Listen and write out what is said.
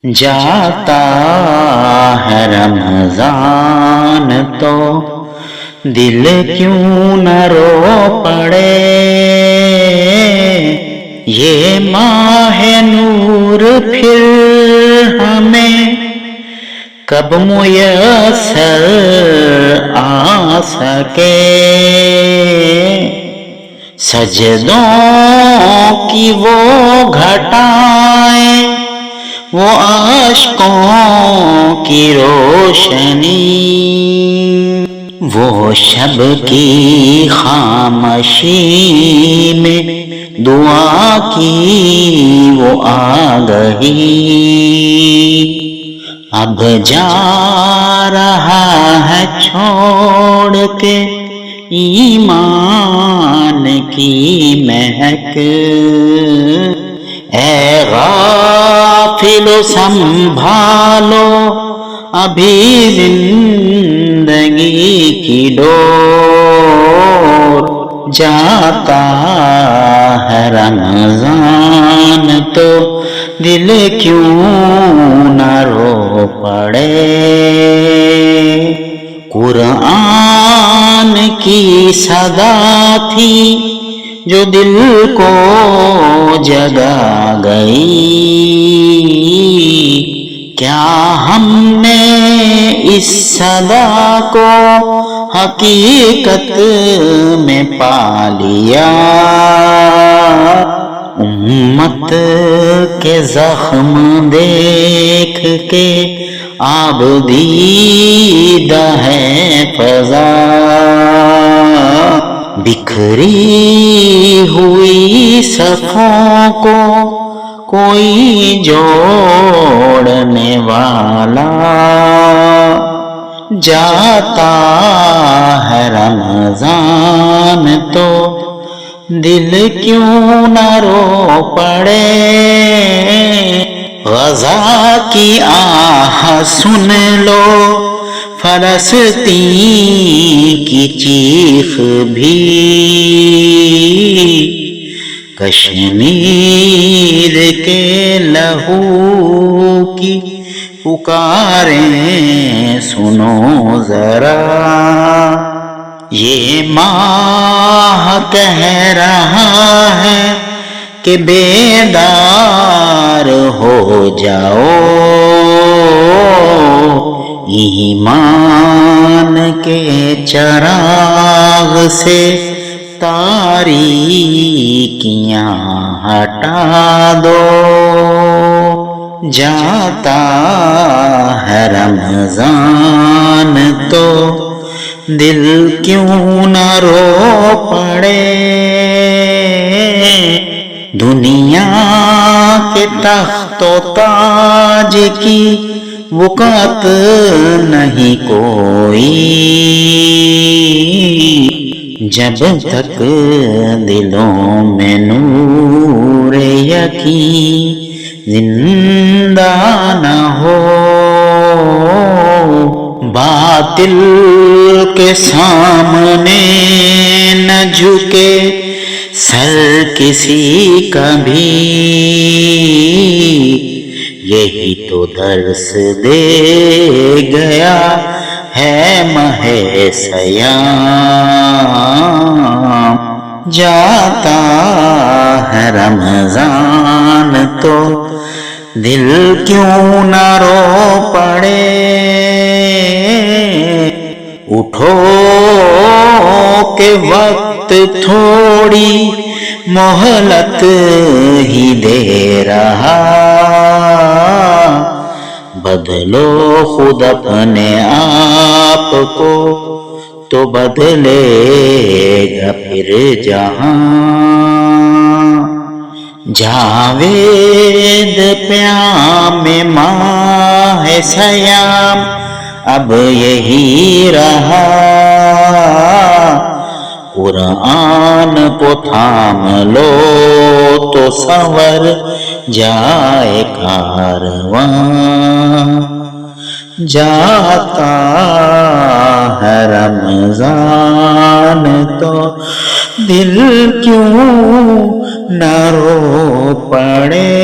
جاتا ہے رمضان تو دل کیوں نہ رو پڑے، یہ ماہ نور پھر ہمیں کب میسر آ سکے، سجدوں کی وہ گھٹائیں، وہ اشکوں کی روشنی، وہ شب کی خاموشی میں دعا کی وہ آگہی، اب جا رہا ہے چھوڑ کے ایمان کی مہک، اے غافلو سنبھالو ابھی زندگی کی ڈور، جاتا ہے رمضان تو دل کیوں نہ رو پڑے، قرآن کی صدا تھی جو دل کو جگا گئی، کیا ہم نے اس صدا کو حقیقت میں پا لیا، امت کے زخم دیکھ کے آب دیدہ ہے فضا، بکھری ہوئی صفوں کو کوئی جوڑنے والا، جاتا ہے رمضان تو دل کیوں نہ رو پڑے، غزہ کی آہ سن لو فلسطین کی چیخ بھی، کشمیر کے لہو کی پکاریں سنو ذرا، یہ ماہ کہہ رہا ہے کہ بیدار ہو جاؤ، ایمان کے چراغ سے تاریکیاں ہٹا دو، جاتا ہے رمضان تو دل کیوں نہ رو پڑے، دنیا کے تخت و تاج کی وقت نہیں کوئی، جب تک دلوں میں نور یقین زندہ نہ ہو، باطل کے سامنے نہ جھکے سر کسی کا بھی، یہی تو درس دے گیا ہے ماہ صیام، جاتا ہے رمضان تو دل کیوں نہ رو پڑے، اٹھو کہ وقت تھوڑی مہلت ہی دے رہا، بدلو خود اپنے آپ کو تو بدلے گا پھر جہاں، جاوید پیام ماہ صیام اب یہی رہا، قرآن کو تھام لو تو سنور جائے کارواں، جاتا ہے رمضان تو دل کیوں نہ رو پڑے۔